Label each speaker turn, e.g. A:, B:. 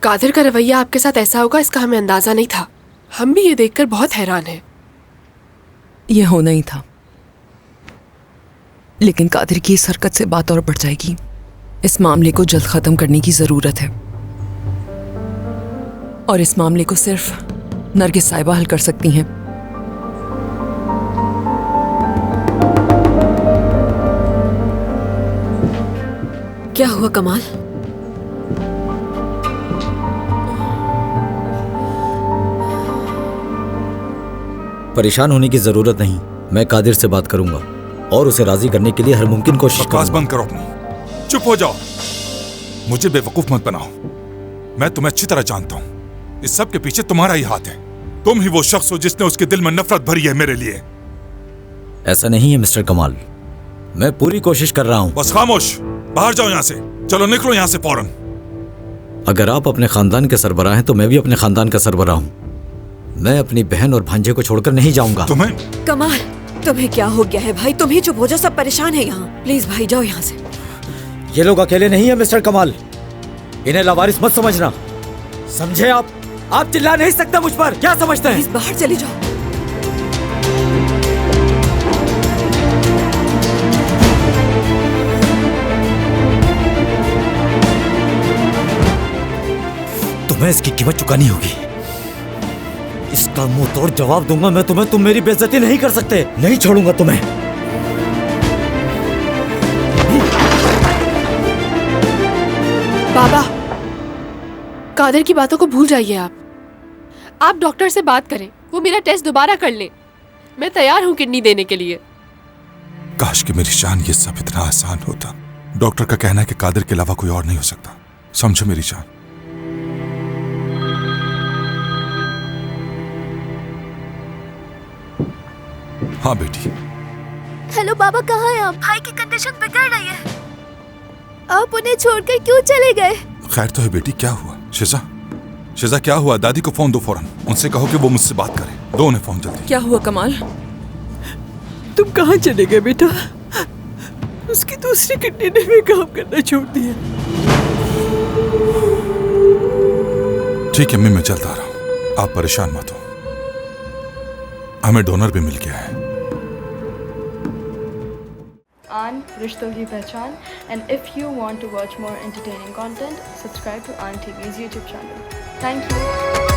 A: कादिर का रवैया आपके साथ ऐसा होगा इसका हमें अंदाजा नहीं था। हम भी ये देखकर बहुत हैरान हैं।
B: ये होना ही था, लेकिन कादिर की इस हरकत से बात और बढ़ जाएगी। इस मामले को जल्द खत्म करने की जरूरत है और इस मामले को सिर्फ नरगिस साहिबा हल कर सकती हैं।
C: क्या हुआ कमाल?
D: परेशान होने की जरूरत नहीं, मैं कादिर से बात करूंगा और उसे राजी करने के लिए हर मुमकिन कोशिश करूंगा।
E: बंद करो अपनी, चुप हो जाओ। मुझे बेवकूफ मत बनाओ, मैं तुम्हें अच्छी तरह जानता हूं। इस सब के पीछे तुम्हारा ही हाथ है। तुम ही वो शख्स हो जिसने उसके दिल में नफरत भरी है मेरे लिए।
D: ऐसा नहीं है मिस्टर कमाल, मैं पूरी कोशिश कर रहा हूं।
E: बस खामोश, बाहर जाओ यहां से। चलो निकलो यहां से फौरन।
D: अगर आप अपने खानदान के सरबराह हैं तो मैं भी अपने खानदान का सरबराह हूं। मैं अपनी बहन और भांजे को छोड़कर नहीं जाऊंगा।
E: तुम्हें
C: कमाल, तुम्हें क्या हो गया है भाई? तुम ही चुप हो जाओ, सब परेशान है यहाँ। प्लीज भाई जाओ यहाँ से।
D: ये लोग अकेले नहीं है मिस्टर कमाल, इन्हें लावारिस मत समझना, समझे आप? आप चिल्ला नहीं सकते मुझ पर, क्या समझते हैं?
C: प्लीज बाहर चले जाओ।
D: तुम्हें इसकी कीमत चुकानी होगी। इसका मुंह तोड़ जवाब दूंगा मैं तुम्हें। तुम मेरी बेइज्जती नहीं कर सकते, नहीं छोड़ूंगा तुम्हें।
A: बाबा, कादिर की बातों को भूल जाइए। आप डॉक्टर से बात करें, वो मेरा टेस्ट दोबारा कर ले। मैं तैयार हूँ किडनी देने के लिए।
E: काश कि मेरी जान ये सब इतना आसान होता। डॉक्टर का कहना है कि कादिर के अलावा कोई और नहीं हो सकता। समझो मेरी जान। हाँ बेटी।
F: हेलो बाबा, कहाँ हैं आप? भाई की कंडीशन बिगड़ रही है, आप उन्हें छोड़कर क्यों चले गए?
E: खैर तो है बेटी, क्या हुआ? शिजा क्या हुआ? दादी को फोन दो फौरन, उनसे कहो कि वो मुझसे बात करें। दो उन्हें फोन जल्दी।
B: क्या हुआ कमाल?
C: तुम कहाँ चले गए बेटा? उसकी दूसरी किडनी ने भी काम करना छोड़ दिया।
E: ठीक है अम्मी, मैं जल्द आ रहा हूँ, आप परेशान मत हो। हमें डोनर भी मिल गया है।
G: आन रिश्तों की पहचान, and if you want to watch more entertaining content, subscribe to Aan TV's YouTube channel. Thank you.